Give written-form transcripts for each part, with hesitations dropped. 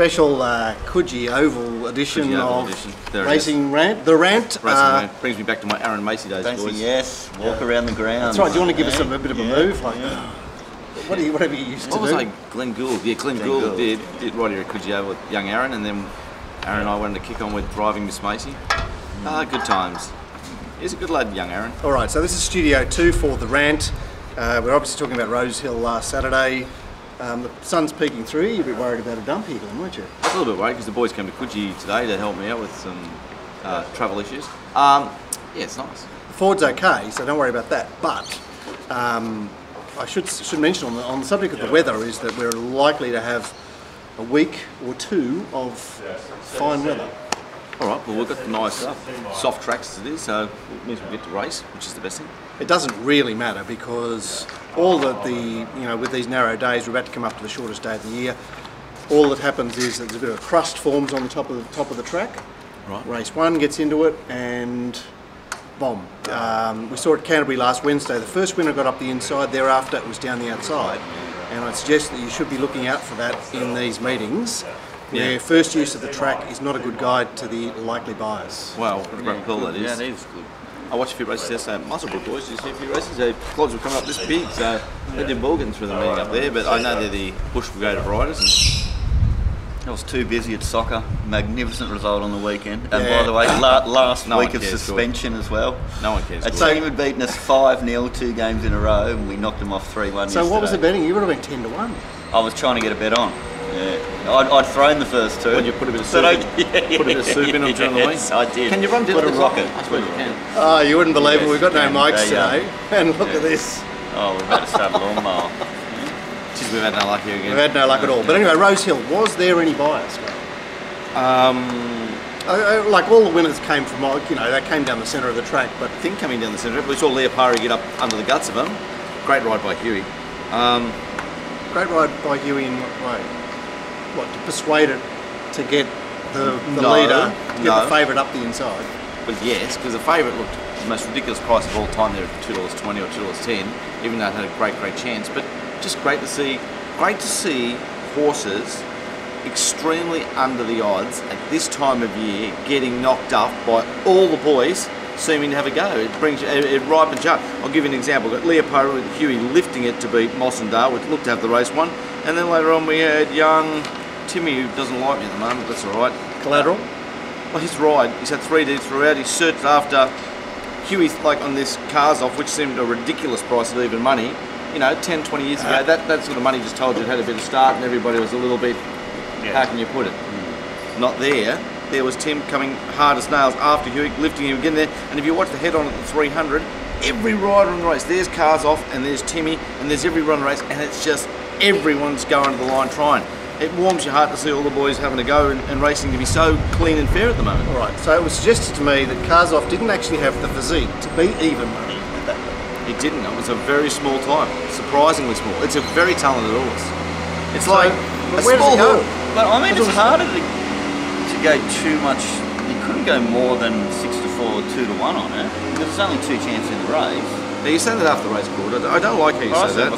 special Coogee Oval edition of Racing Rant. The Rant. Rant brings me back to my Aaron Macy days, boys. Yes, walk around the ground. That's right. Do you want to give us a bit of a move? Like, whatever you used to do? What was I? Glenn Gould. Yeah, Glenn Gould did right here at Coogee Oval with young Aaron, and then Aaron and I wanted to kick on with driving Miss Macy. Good times. He's a good lad, young Aaron. All right, so this is Studio 2 for The Rant. We're obviously talking about Rosehill last Saturday. The sun's peeking through. You're a bit worried about a dump here, Glenn, weren't you? I was a little bit worried because the boys came to Coogee today to help me out with some travel issues. Yeah, it's nice. The Ford's okay, so don't worry about that. But I should mention on the subject of the weather is that we're likely to have a week or two of fine weather. All right, well, we've got nice soft tracks as it is, so it means we get to race, which is the best thing. It doesn't really matter because with these narrow days, we're about to come up to the shortest day of the year. All that happens is that there's a bit of a crust forms on the top of the track. Right. Race 1 gets into it and bomb. We saw it at Canterbury last Wednesday. The first winner got up the inside, thereafter it was down the outside. And I'd suggest that you should be looking out for that in these meetings. Where first use of the track is not a good guide to the likely bias. Wow, what a great call that is. Yeah, that is good. I watched a few races yesterday at Musselbrook, boys. Did you see a few races? The clods were coming up this big, so they did well getting through the meeting up there, but I know they're the Bush Brigade of riders. And I was too busy at soccer. Magnificent result on the weekend. And by the way, last week of suspension as well. No one cares. A team had beaten us 5-0 2 games in a row, and we knocked them off 3-1 yesterday. So what was the betting? You would have been 10-1. I was trying to get a bet on. Yeah, I'd thrown the first two. When you put a bit of soup in, put a bit of soup in them during the week. Yes, I did. Can you run down a rocket? I suppose you can. Oh, you wouldn't believe it. We've got no mics today. And look at this. Oh, we're about to start a lawnmower. Jeez, we've had no luck here again. We've had no luck at all. But anyway, Rosehill, was there any bias? Like all the winners came from, they came down the centre of the track. But I think coming down the centre, we saw Leopari get up under the guts of him. Great ride by Huey. Great ride by Huey in what way? What, to persuade it to get the leader, get the favourite up the inside? Well, yes, because the favourite looked the most ridiculous price of all time there at $2.20 or $2.10, even though it had a great chance. But just great to see horses extremely under the odds at this time of year getting knocked up by all the boys seeming to have a go. It ripens up. I'll give you an example. We've got Leopari with Huey lifting it to beat Mossendale, which looked to have the race won. And then later on we had young Timmy, who doesn't like me at the moment, that's alright. Collateral? Well, his ride, he's had 3Ds throughout. He searched after Huey's on this cars off, which seemed a ridiculous price of even money. 10, 20 years ago, that sort of money just told you it had a bit of start and everybody was a little bit, how can you put it? Not there. There was Tim coming hard as nails after Huey, lifting him again there. And if you watch the head-on at the 300, every rider in the race, there's cars off and there's Timmy and there's every run in the race, and it's just everyone's going to the line trying. It warms your heart to see all the boys having a go and racing to be so clean and fair at the moment. All right, so it was suggested to me that Karzoff didn't actually have the physique to beat even money at that point. He didn't. It was a very small time, surprisingly small. It's a very talented horse. It's like a where small does it go? But I mean, it's harder to go too much. You couldn't go more than 6-4, 2-1 on it because there's only 2 chances in the race. Now, you said that after the race, Gord. I don't like how you say that.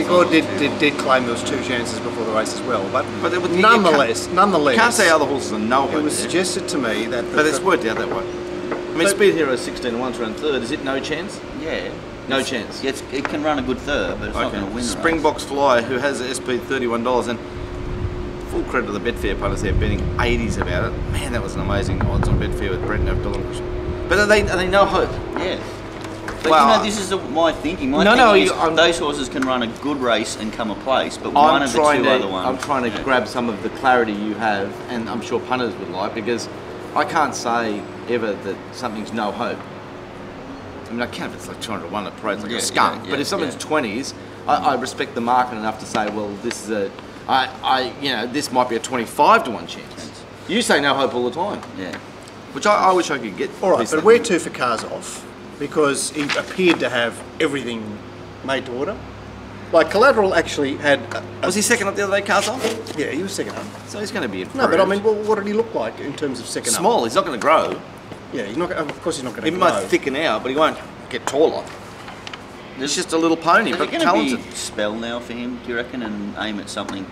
Gord did claim there was 2 chances before the race as well, but nonetheless, you can't say other horses are no. It was suggested to me that, but it's worked out that way. I mean, Speed Hero 16-1 to run third. Is it no chance? Yeah. No chance. It can run a good third, but it's not going to win. Springboks Flyer, who has a SP $31, and full credit to the Betfair punters there betting 80s about it. Man, that was an amazing odds on Betfair with Brent and Bill. But are they no hope? Yeah. But this is my thinking. My thinking is those horses can run a good race and come a place, but one of the 2 other ones. I'm trying to grab some of the clarity you have, and I'm sure punters would like, because I can't say ever that something's no hope. I mean, I can if it's like 201 at parades like a skunk, but if something's 20s, I respect the market enough to say, well, this is this might be a 25-1 chance. You say no hope all the time. Yeah. Which I wish I could get. All right, but where to for Karzoff? Because he appeared to have everything made to order. Like Collateral actually had. Was he second up the other day, Karzoff? Yeah, he was second up. So he's going to be improved. No, but I mean, what did he look like in terms of second up? Small. He's not going to grow. Yeah, he's not. Of course, he's not going to grow. He might thicken out, but he won't get taller. It's just a little pony, but talented. Is it going to be spell now for him, do you reckon, and aim at something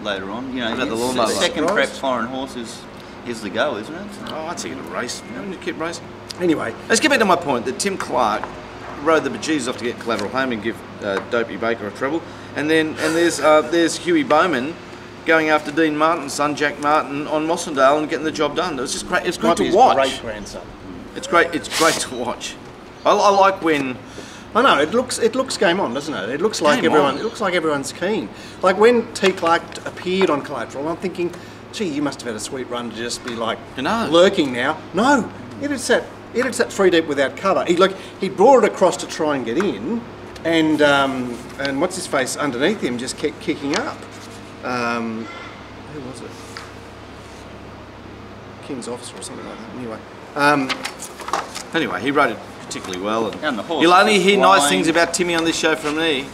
later on. You know, About the it's lawnmower. second Right. prep foreign horses is the go, isn't it? Oh, I'd take it a race. Haven't you keep racing? Anyway, Let's get back to my point that Tim Clark rode the bejesus off to get Collateral home and give Dopey Baker a treble. And there's Huey Bowman going after Dean Martin's son, Jack Martin, on Mossendale and getting the job done. It was just great. It's great might be to his watch. great grandson. It's great to watch. I like when... I know it looks game on, doesn't it? It looks like Game everyone. on. It looks like everyone's keen. Like when T. Clark appeared on Collateral, I'm thinking, gee, you must have had a sweet run to just be like No. lurking now. No, it had sat 3 deep without cover. He brought it across to try and get in, and what's his face underneath him just kept kicking up. Who was it? King's officer or something like that. Anyway, he rode it particularly well. And the horse You'll only was hear nice flying. things about Timmy on this show from me.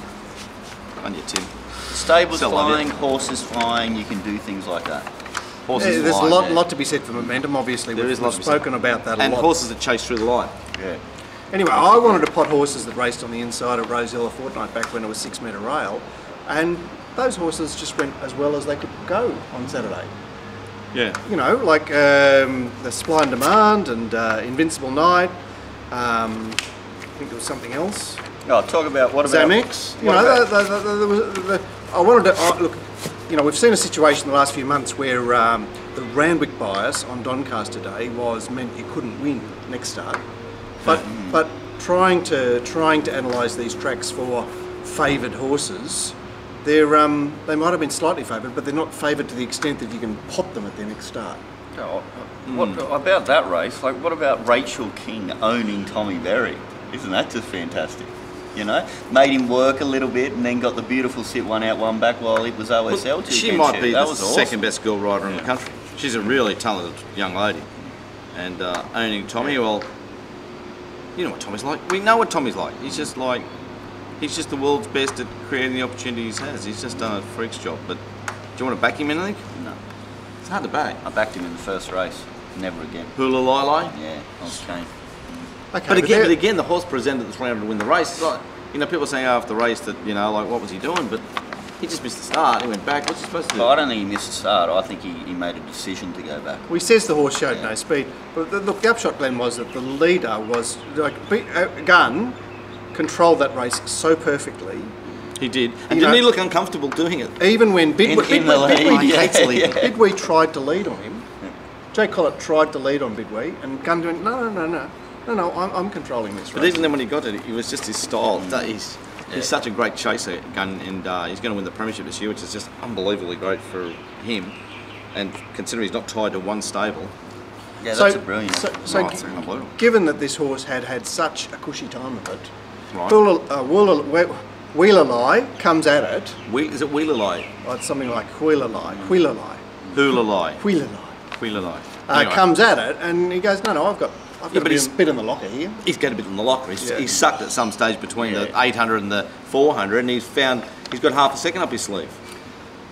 On you, Tim. Stables Still love flying, it. horses flying, you can do things like that. Horses There's fly. a lot to be said for momentum. Obviously, There we've is a lot to be said. spoken about that a And lot. horses that chase through the line. Yeah. Anyway, I wanted to pot horses that raced on the inside of Rosehill a fortnight back when it was 6 metre rail, and those horses just went as well as they could go on Saturday. Yeah. You know, like the Supply and Demand and Invincible Night. I think there was something else. Oh, talk about what about Zamex. You what know, about- I wanted to look. You know, we've seen a situation in the last few months where the Randwick bias on Doncaster Day meant you couldn't win next start. But trying to analyse these tracks for favoured horses, they might have been slightly favoured, but they're not favoured to the extent that you can pot them at their next start. Oh, what about that race? Like, what about Rachel King owning Tommy Berry? Isn't that just fantastic? You know, made him work a little bit, and then got the beautiful sit one out, one back while it was OSL. She might be that the was awesome. second best girl rider in the country. She's a really talented young lady. And owning Tommy, well, you know what Tommy's like. We know what Tommy's like. He's just the world's best at creating the opportunities he has. He's just done a freak's job. But do you want to back him in anything? No, It's hard to back. I backed him in the first race. Never again. Hula Lili. Yeah, I was keen. Okay, But again, the horse presented the 300 to win the race. It's like, you know, people saying after the race that, you know, like, what was he doing? But he just missed the start. He went back. What's he supposed to do? Well, I don't think he missed the start. I think he made a decision to go back. Well, he says the horse showed no speed, but look, the upshot, Glenn, was that the leader was Gunn controlled that race so perfectly. He did. And You didn't know- he look uncomfortable doing it? Even when Yeah. Bidwee tried to lead on him, Jay Collett tried to lead on Bidwee, and Gunn went, no, I'm controlling this But race. even then when he got it, it was just his style. He's such a great chaser, Gunn, and he's going to win the premiership this year, which is just unbelievably great for him. And considering he's not tied to one stable. Yeah, that's a brilliant. So Right, unbelievable. given that this horse had such a cushy time of it, Right. Wheeler comes at it. Is it Wheeler Lie? Oh, it's something like Wheeler Lie. Hula Lie. Wheeler Lie. Lie. Anyway, Comes at it, and he goes, no, I've got but a bit in the locker here. he's got a bit in the locker. He's, Yeah. he's sucked at some stage between the Yeah. 800 and the 400, and he's got half a second up his sleeve.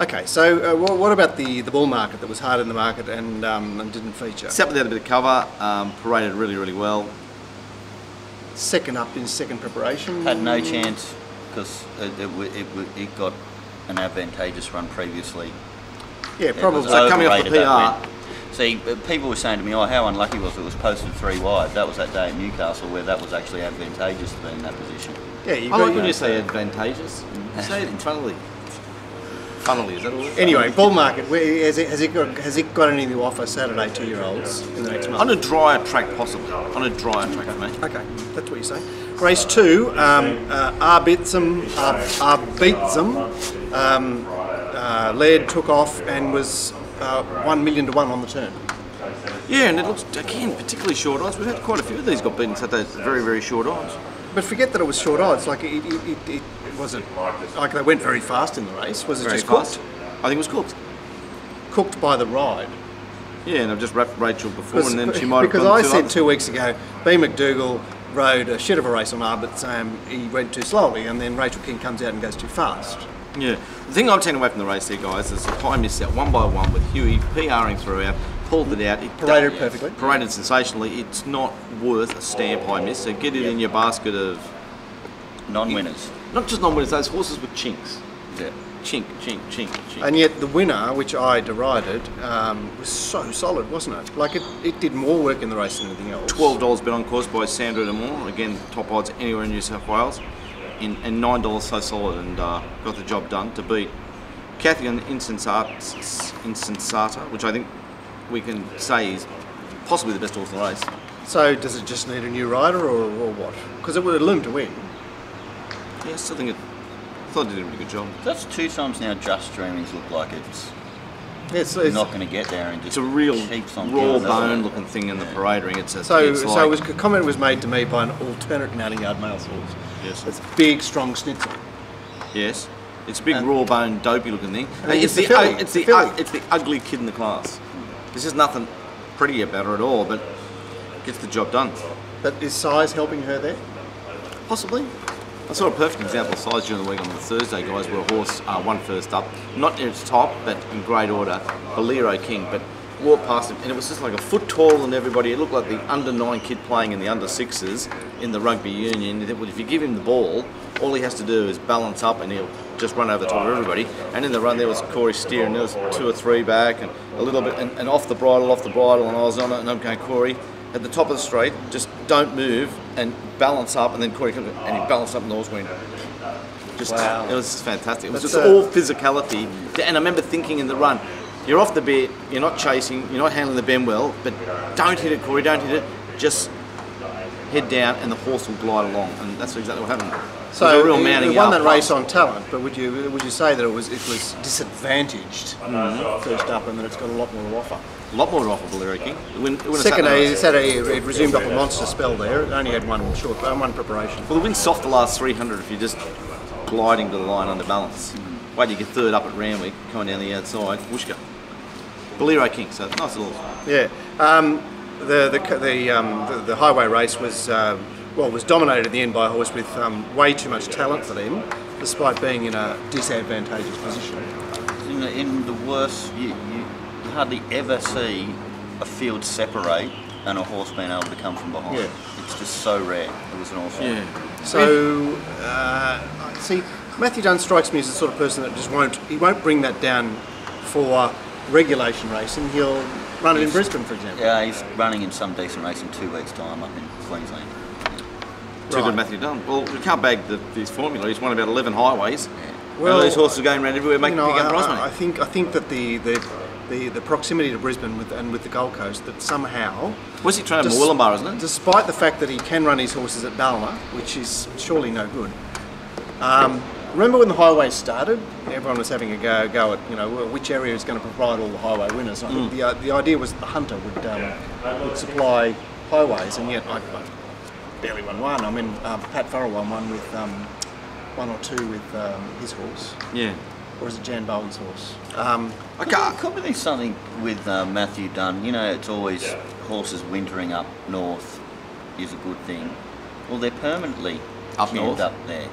Okay, so what about the bull market that was hard in the market and didn't feature? Sat without a bit of cover, paraded really, really well. Second up in second preparation. Had no chance because it got an advantageous run previously. Yeah, probably. So coming off the Overrated that PR. win. See, people were saying to me, "Oh, how unlucky was it? It was posted 3 wide." That was that day at Newcastle where that was actually advantageous to be in that position. Yeah, you I got like when you say advantageous. You say it funnily. Funnily, is that all? Anyway, bull market. Has it got anything to offer Saturday 2-year-olds in the next month? On a drier track, possibly. On a drier track for me. Okay, that's what you say. Race 2, Arbitsum, Laird took off and was 1 million to 1 on the turn. Yeah, and it looks, again, particularly short odds. We've had quite a few of these got beaten at those very, very short odds. But forget that it was short odds. Like it wasn't like they went very fast in the race. Was it Very just fast. cooked? I think it was cooked. Cooked by the ride. Yeah, and I've just wrapped Rachel before, and then she might have because gone I too said others. 2 weeks ago, B. McDougall rode a shit of a race on Arbit. He went too slowly, and then Rachel King comes out and goes too fast. Yeah. The thing I've taken away from the race there, guys, is the pie miss out 1 by 1 with Huey PRing throughout, pulled it out. It Paraded perfectly. Paraded sensationally. It's not worth a stamp high miss, so get it in your basket of, Non-winners. not just non-winners, those horses with chinks. Yeah. chink, chink, chink, chink. And yet the winner, which I derided, was so solid, wasn't it? Like it did more work in the race than anything else. $12 bet on course by Sandra de Moore. Again, top odds anywhere in New South Wales. And $9 so solid, and got the job done to beat Kathy on Insensata, which I think we can say is possibly the best horse in the race. So does it just need a new rider or what? Because it would have loomed to win. Yeah, I still think I thought it did a really good job. That's 2 times now Just Dreaming's looked like it's It's not going to get there and just It's a real keeps on raw going, doesn't bone it? looking thing in the parade ring. It's a, So it's a comment was made to me by an alternate 90-yard male horse. Yes. It's big, strong schnitzel. Yes. It's a big raw bone, dopey looking thing. And It's it's the the filly. it's the Filly. it's the ugly kid in the class. There's just nothing pretty about her at all, but gets the job done. But is size helping her there? Possibly. I saw a perfect example of size during the week on the Thursday, guys, where a horse won first up, not in its top, but in great order, Bolero King, but walked past him, and it was just like a foot taller than everybody. It looked like the under-9 kid playing in the under-6s in the rugby union. If you give him the ball, all he has to do is balance up and he'll just run over the top of everybody. And in the run there was Corey Steer, and there was 2 or 3 back, and a little bit, and off the bridle, and I was on it, and I'm going, Corey, at the top of the straight, just don't move and balance up, and then Corey comes and he balanced up and the horse went. Just, Wow. It was fantastic. It was That's just a- all physicality. And I remember thinking in the run, you're off the bit, you're not chasing, you're not handling the bend well, but don't hit it, Corey, don't hit it. Just head down and the horse will glide along, and that's exactly what happened. So it was a real he mounting won up. that race on talent, but would you say that it was disadvantaged first up, and that it's got a lot more to offer? A lot more to offer, Bolero King. Second day, Saturday, it resumed up a monster spell there. It only had one preparation. Well, the wind's soft the last 300 if you're just gliding to the line under balance. Wait till you get third up at Randwick, coming down the outside, whooshka. Bolero King, so nice little. Yeah. The highway race was was dominated at the end by a horse with way too much talent for them, despite being in a disadvantageous position. In the worst, you hardly ever see a field separate and a horse being able to come from behind. Yeah. It's just so rare. It was an awful. Yeah. So, see, Matthew Dunn strikes me as the sort of person that just won't bring that down for regulation racing. He'll run it in Brisbane, for example. Yeah, he's running in some decent race in 2 weeks' time up in Queensland. Too Right. good, Matthew Dunn. Well, we can't bag his formula. He's won about 11 highways. Well, and these horses are going around everywhere making big prize money. I think that the proximity to Brisbane with the Gold Coast, that somehow, What's he trying to Moorlambar, isn't it? despite the fact that he can run his horses at Ballina, which is surely no good. Remember when the highways started? Everyone was having a go at which area is going to provide all the highway winners. I think the idea was that the hunter would supply highways, and yet I barely won one. I mean, Pat Farrell won one with 1 or 2 with his horse, Yeah. or is it Jan Bowen's horse? I can't. Could be something with Matthew Dunn. You know, it's always horses wintering up north is a good thing. Well, they're permanently Up penned north? up there.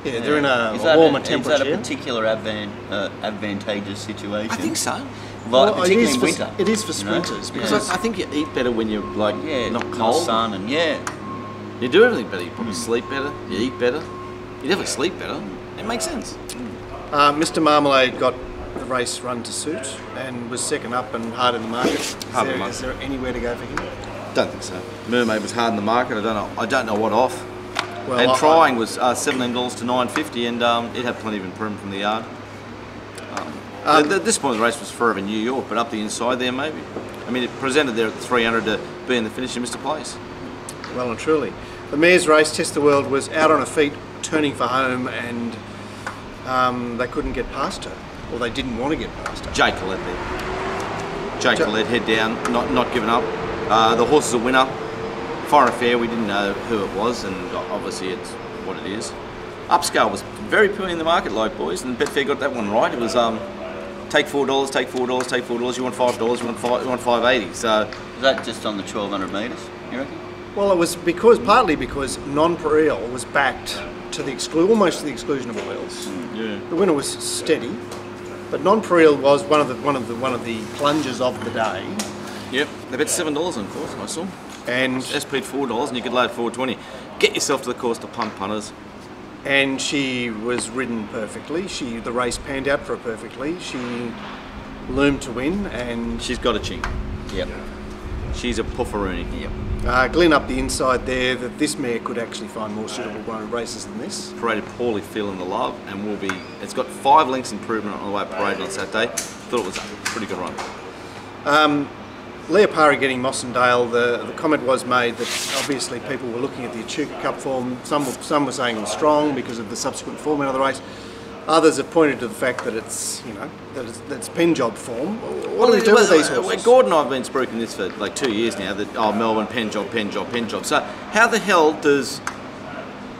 Yeah, they're in a Is that warmer Is temperature. that a particular advantageous situation? I think so. Well, particularly in for, winter. It is for you know? sprinters Yeah. because I think you eat better when you're like not cold. sun and You do everything better. You probably sleep better. You eat better. You definitely sleep better. It makes sense. Mr. Marmalade got the race run to suit and was second up and hard in the market. Is there anywhere to go for him? Don't think so. Mermaid was hard in the market. I don't know what off. Well, And trying was $17 to $9.50, and it had plenty of improvement from the yard. At this point, the race was forever New York, but up the inside there, maybe. I mean, it presented there at 300 to be in the finish and missed a place. Well and truly. The mare's race, Test the World, was out on her feet, turning for home, and they couldn't get past her, or they didn't want to get past her. Jake led there. Jake led, head down, not giving up. The horse is a winner. Foreign Affair, we didn't know who it was, and obviously it's what it is. Upscale was very poor in the market, like boys, and Betfair got that one right. It was take $4, take $4, take $4. You want $5, you want $5.80. So is that just on the 1,200 metres? You reckon? Well, it was partly because non-pareil was backed to almost to the exclusion of oils. yeah. The winner was steady, but non-pareil was one of the plungers of the day. Yep, they bet $7 on course, I saw. And SP'd $4 and you could load $4.20. Get yourself to the course to punt punters. and she was ridden perfectly. The race panned out for her perfectly. She loomed to win, and She's got a chink. Yep. She's a pufferoonie. Yep. Glenn up the inside there that this mare could actually find more suitable races than this. Paraded poorly, feeling the love, and will be. It's got 5 lengths improvement on the way at Parade on Saturday. Thought it was a pretty good run. Leah Parry getting Mossendale, the comment was made that obviously people were looking at the Echuca Cup form. Some were saying it was strong because of the subsequent format of the race. Others have pointed to the fact that it's, that's pen job form. What do we do with these horses? Gordon and I have been spruiking this for like 2 years now, that, Melbourne, pen job, pen job, pen job. So how the hell does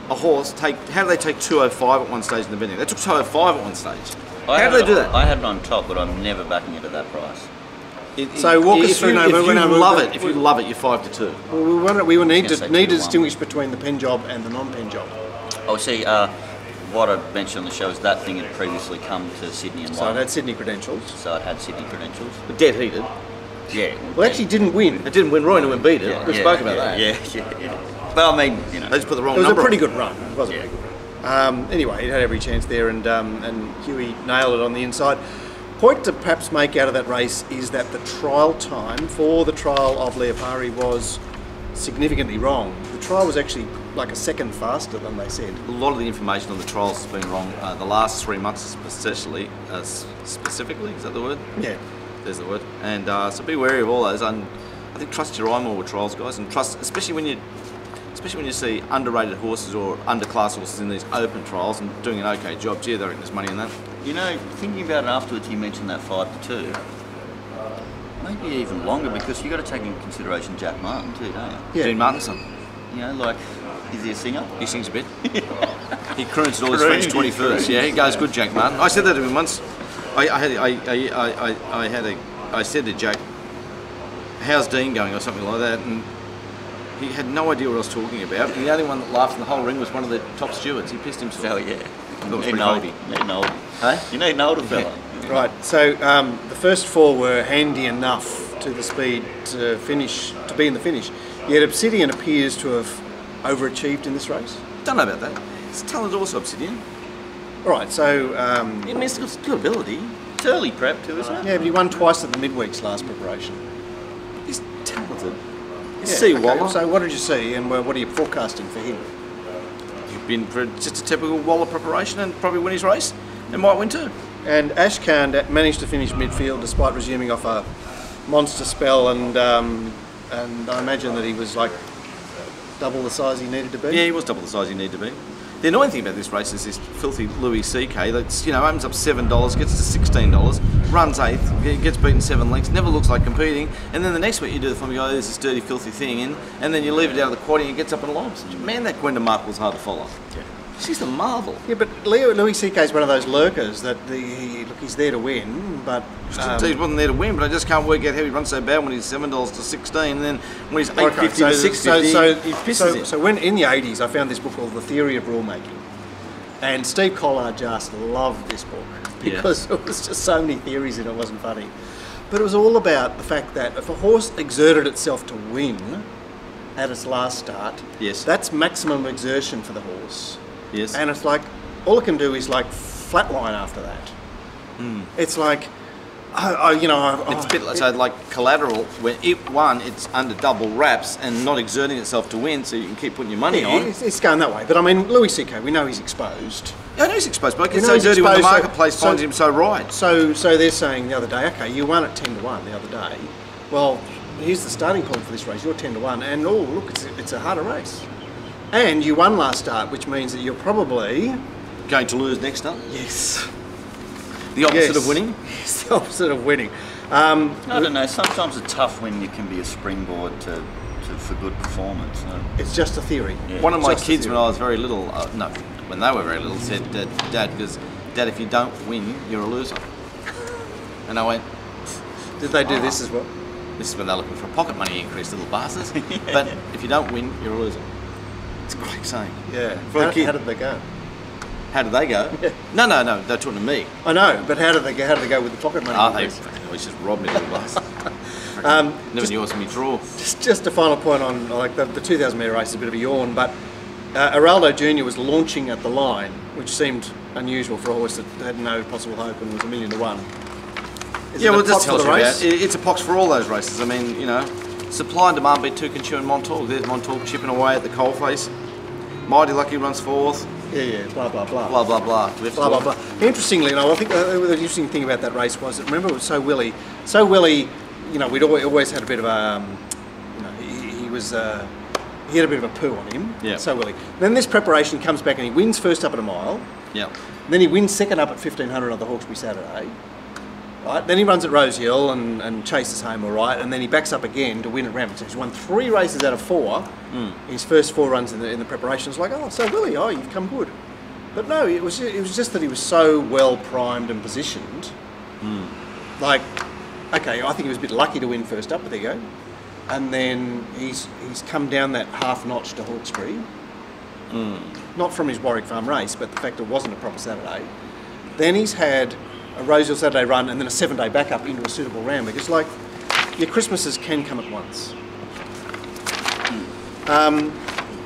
a horse how do they take 205 at one stage in the betting? They took 205 at one stage. How do they do that? I had it on top, but I'm never backing it at that price. So walk us through. If you love it, you're 5 to 2. Well, we need to distinguish between the pen job and the non-pen job. Oh, see, what I mentioned on the show is that thing had previously come to Sydney and So won. it had Sydney credentials. So it had Sydney credentials. But dead heated. Yeah. Well, actually, didn't win. It didn't win. Roy and beat it. We spoke about that. Yeah. But I mean, they just put the wrong number. It was number a pretty on. good run. It was a pretty good run. Anyway, it had every chance there, and Huey nailed it on the inside. Point to perhaps make out of that race is that the trial time for the trial of Leah Parry was significantly wrong. The trial was actually like a second faster than they said. A lot of the information on the trials has been wrong. The last 3 months, specifically, is that the word? Yeah. There's the word. And so be wary of all those. And I think trust your eye more with trials, guys, and trust, especially when you see underrated horses or underclass horses in these open trials and doing an okay job. Gee, they reckon there's money in that. Thinking about it afterwards, you mentioned that 5 to 2. Maybe even longer, because you've got to take into consideration Jack Martin too, don't you? Yeah. Dean Martinson. Is he a singer? He sings a bit. He croons at all his French 21st. Yeah, he goes good, Jack Martin. I said that to him once. I said to Jack, "How's Dean going?" or something like that, and he had no idea what I was talking about. And the only one that laughed in the whole ring was one of the top stewards. He pissed himself. Oh yeah. That was You need an oldie. Hey? You need an older fella. Right, so the first 4 were handy enough to the speed to be in the finish. Yet Obsidian appears to have overachieved in this race. Don't know about that. It's talented also, Obsidian. All right, so It's got good ability. It's early prep too, isn't it? yeah, but he won twice at the Midweek's last preparation. He's talented. Yeah, See, okay, Waller. so what did you see, and what are you forecasting for him? You've been for just a typical Waller preparation and probably win his race and might win too. And Ashkan managed to finish midfield despite resuming off a monster spell, and I imagine that he was like double the size he needed to be. Yeah, he was double the size he needed to be. The annoying thing about this race is this filthy Louis CK that's, opens up $7, gets to $16, runs 8th, gets beaten 7 lengths, never looks like competing, and then the next week you do the form, you go, there's this dirty, filthy thing, and then you leave it out of the quadding and it gets up and lobs. Man, that Gwenda Markle's hard to follow. Yeah. She's a marvel. Yeah, but Louis CK is one of those lurkers that he's there to win, but He wasn't there to win, but I just can't work out how he runs so bad when he's $7 to 16, and then when he's $8.50 to $6.50, he pisses it. So when in the 80s, I found this book called The Theory of Rulemaking, and Steve Collard just loved this book because it was just so many theories in it. It wasn't funny, but it was all about the fact that if a horse exerted itself to win at its last start, that's maximum exertion for the horse. Yes. And it's like, all it can do is like flatline after that. It's like, it's a bit like Collateral, where it won, it's under double wraps and not exerting itself to win, so you can keep putting your money on. It's going that way. But I mean, Louis CK, we know he's exposed. Yeah, I know he's exposed, but it gets so dirty when the marketplace finds him so right. So they're saying the other day, okay, you won at 10 to 1 the other day. Well, here's the starting point for this race. You're 10 to 1, and oh look, it's a harder race. And you won last start, which means that you're probably going to lose next up. Yes. The opposite of winning. Yes, the opposite of winning. I don't know. Sometimes a tough win can be a springboard for good performance. It's just a theory. Yeah. One of my kids, when I was very little, when they were very little, said, "Dad, if you don't win, you're a loser." And I went, "Did they do this as well?" This is when they're looking for a pocket money increase, little bastards. But if you don't win, you're a loser. It's a great saying. Yeah. How did they go? How did they go? Yeah. No, they're talking to me. I know, but how did they go with the pocket money? They just robbed me, little bastard. Never knew it was me draw. Just a final point on like the 2,000 metre race is a bit of a yawn, but Araldo Jr. was launching at the line, which seemed unusual for a horse that had no possible hope and was 1,000,000 to 1. Yeah, well, this tells you about it's a pox for all those races. I mean, you know, supply and demand beat Tukanchu and Montauk. There's Montauk chipping away at the coalface. Mighty Lucky runs 4th. Yeah, blah, blah, blah. Blah, blah, blah. Blah, blah, blah. Interestingly, you know, I think the interesting thing about that race was that, remember, it was so willy, you know, we'd always had a bit of a, you know, he had a bit of a poo on him. Yeah. So willy. Then this preparation comes back and he wins first up at a mile. Yeah. Then he wins second up at 1,500 on the Hawkesbury Saturday. Right, then he runs at Rosehill and chases home all right, and then he backs up again to win at Rant. So he's won 3 races out of 4. His first 4 runs in the preparation. It's like, oh, so Willie, oh, you've come good. But no, it was just that he was so well primed and positioned. Like, okay, I think he was a bit lucky to win first up, but there you go. And then he's come down that half notch to Hawkesbury. Not from his Warwick Farm race, but the fact it wasn't a proper Saturday. Then he's had a Rosehill Saturday run and then a 7-day backup into a suitable Randwick. It's like your Christmases can come at once.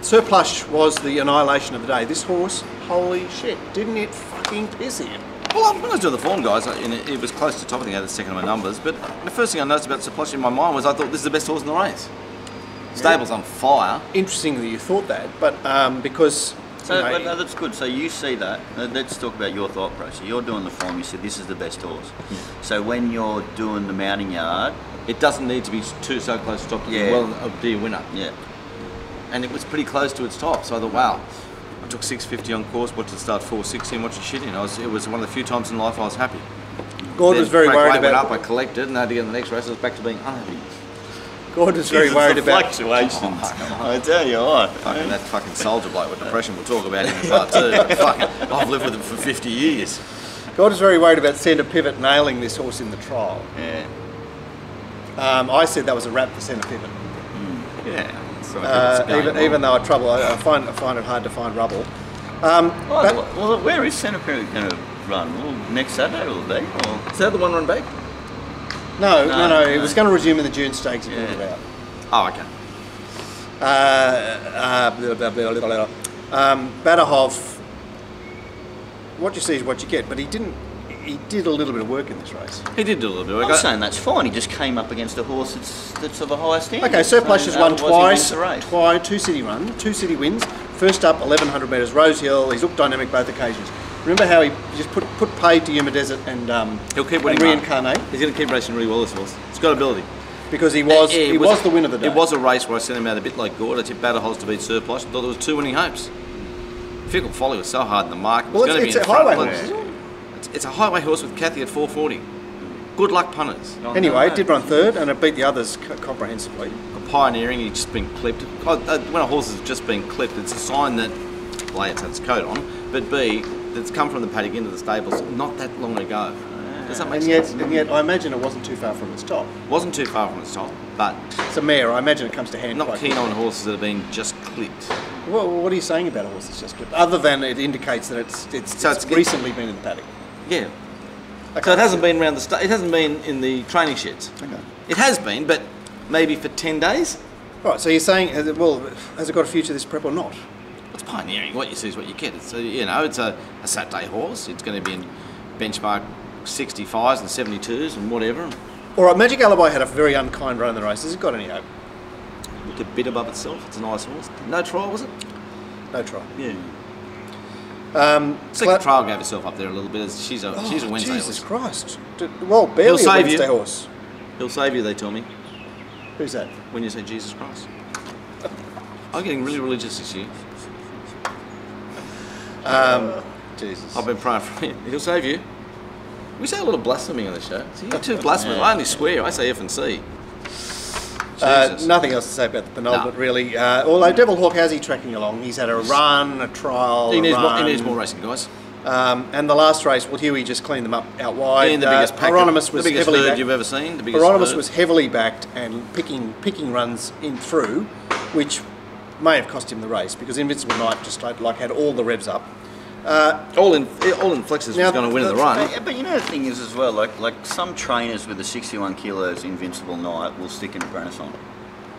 Surplus was the annihilation of the day. This horse, holy shit, didn't it fucking piss him? Well, when I was doing the form, guys, it was close to top. I think I had the second of my numbers. But the first thing I noticed about Surplus in my mind was I thought this is the best horse in the race. Stable's on fire. Interesting that you thought that, but because... So no, that's good. So you see that. Let's talk about your thought process. You're doing the form. You said this is the best horse. So when you're doing the mounting yard, it doesn't need to be so close to top to be a winner. Yeah. And it was pretty close to its top. So I thought, wow. I took 650 on course. Watched it start 460 and watched it shit in. It was one of the few times in life I was happy. Gord was very worried about. Went up. I collected, and I had to get in the next race. I was back to being unhappy. Gord was very worried about fluctuations. I tell you what. Fucking that fucking soldier bloke with depression. We'll talk about him in part 2. Fucking, I've lived with him for 50 years. Gord was very worried about Centre Pivot nailing this horse in the trial. Yeah. I said that was a wrap for Centre Pivot. Yeah. Even though I find it hard to find rubble. Well, where is Centre Pivot going to run? Well, next Saturday will it be? Or? Is that the one run back? No. It was going to resume in the June Stakes. It pulled it out. Oh, okay. Badahov, what you see is what you get, but he did a little bit of work in this race. He did do a little bit of work. I'm saying that's fine. He just came up against a horse that's of a higher standard. Okay, Surplus has won twice, 2 city wins. First up, 1,100 metres, Rosehill. He's looked dynamic both occasions. Remember how he just put paid to Yuma Desert and he'll keep winning. Reincarnate. He's going to keep racing really well, this horse. He's got ability. Because he was the winner of the day. It was a race where I sent him out a bit like Gord. I tipped Badahos to beat Surplus. I thought there was 2 winning hopes. Fickle Folly was so hard in the market. Well, it's a highway horse, isn't it? It's a highway horse with Kathy at 440. Good luck punters. Anyway, it did run 3rd and it beat the others comprehensively. Pioneering, he's just been clipped. When a horse has just been clipped, it's a sign that, A, it's had its coat on, but B, that's come from the paddock into the stables not that long ago. Does that make sense? And yet, I imagine it wasn't too far from its top. Wasn't too far from its top, but it's a mare. I imagine it comes to hand. Not keen on horses that have been just clipped. Well, what are you saying about a horse that's just clipped? Other than it indicates that it's recently been in the paddock. Yeah. Okay. So it hasn't been around the it hasn't been in the training sheds. Okay. It has been, but maybe for 10 days. Right. So you're saying, well, has it got a future this prep or not? It's pioneering. What you see is what you get. It's it's a Saturday horse. It's going to be in benchmark 65s and 72s and whatever. All right. Magic Alibi had a very unkind run in the race. Has it got any hope? Looked a bit above itself. It's a nice horse. No trial, was it? No trial. Yeah. Second trial gave herself up there a little bit. She's a Wednesday horse. Jesus Christ. Well, barely a Wednesday horse. He'll save you, they tell me. Who's that? When you say Jesus Christ. I'm getting really religious this year. Jesus. I've been praying for him. He'll save you. We say a lot of blasphemy on the show. See, you're too blasphemous. I only swear. I say F and C. Nothing else to say about the penultimate, really. Although Devil Hawk, how's he tracking along? He's had a run, a trial, he needs more racing, guys. And the last race, well, Huey just cleaned them up out wide. And the biggest pack, Hieronymus was the biggest heavily herd backed. you've ever seen. The biggest Hieronymus herd. was heavily backed and picking runs in through, which may have cost him the race because Invincible Knight just had all the revs up. All in flexes was going to win the run. But you know the thing is as well, like some trainers with the 61 kilos Invincible Knight will stick in a Renaissance.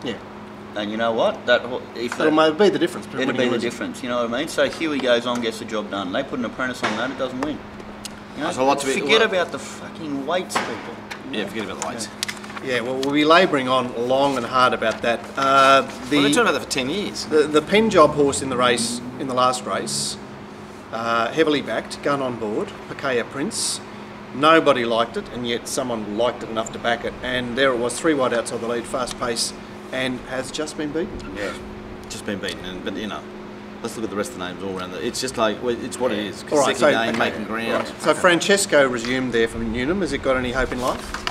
Yeah. And you know what? It'll maybe be the difference. It'll be the difference, you know what I mean? So Huey goes on, gets the job done. They put an apprentice on that, it doesn't win. You know, forget about the fucking weights, people. Yeah, forget about the weights. Yeah, well, we'll be labouring on long and hard about that. Well, they've been talking about that for 10 years. The pen job horse in the race, in the last race, heavily backed, gun on board, Pakea Prince. Nobody liked it, and yet someone liked it enough to back it. And there it was, 3 wide outside the lead, fast pace, and has just been beaten. Yeah, just been beaten. But you know, let's look at the rest of the names all around. It's just like, it's what it is. All right, so, game, making ground. Right. So Francesco resumed there from Newnham. Has it got any hope in life?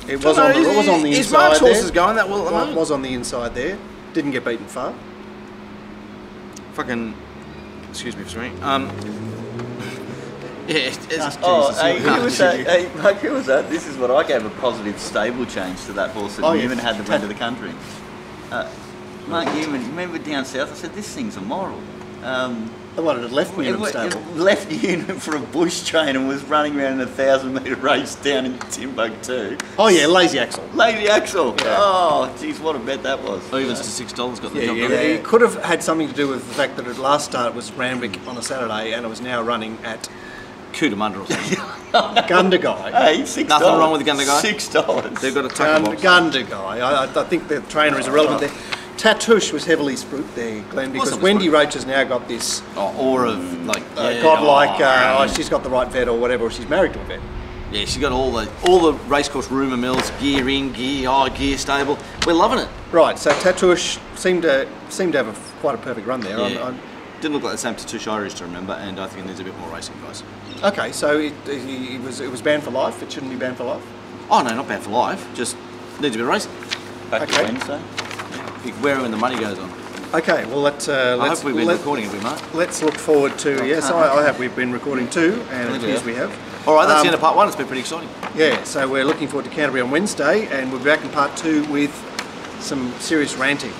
It was on the inside. Is Mark's horses going that well at the moment? It was on the inside there. Didn't get beaten far. Fucking, excuse me for swearing. Yeah, who was that? Hey, Mike, who was that? This is what I gave a positive stable change to that horse that Newman had to win to the country. Mark Newman, remember down south? I said this thing's immoral. The one that left Newham stable. Left Newham for a bush train and was running around in a 1,000-metre race down in Timbuktu. Oh yeah, Lazy Axel. Lazy Axel. Yeah. Oh, geez, what a bet that was. Evens to $6 got the job done. It could have had something to do with the fact that at last start was Randwick on a Saturday and it was now running at Cootamundra or something. Gundagai. Hey, $6. Nothing wrong with the Gundagai. $6. They've got a tucker box. Gundagai. I think the trainer is irrelevant there. Tatouche was heavily spooked there, Glenn, because Wendy Roach has now got this aura of like she's got the right vet or whatever, or she's married to a vet. Yeah, she's got all the racecourse rumour mills, gear in, gear stable. We're loving it. Right, so Tatouche seemed to have quite a perfect run there. Yeah. Didn't look like the same Tatouche I used to remember, and I think it needs a bit more racing, guys. Okay, so it was banned for life. It shouldn't be banned for life. Oh no, not banned for life. Just needs a bit of racing. Back to Wednesday. Where the money goes on. Okay, well let's. I hope we've been recording, have we, Mark? Let's look forward to. Yes, I have. We've been recording too, and it appears we have. All right, that's the end of part 1. It's been pretty exciting. Yeah, so we're looking forward to Canterbury on Wednesday, and we'll be back in part 2 with some serious ranting.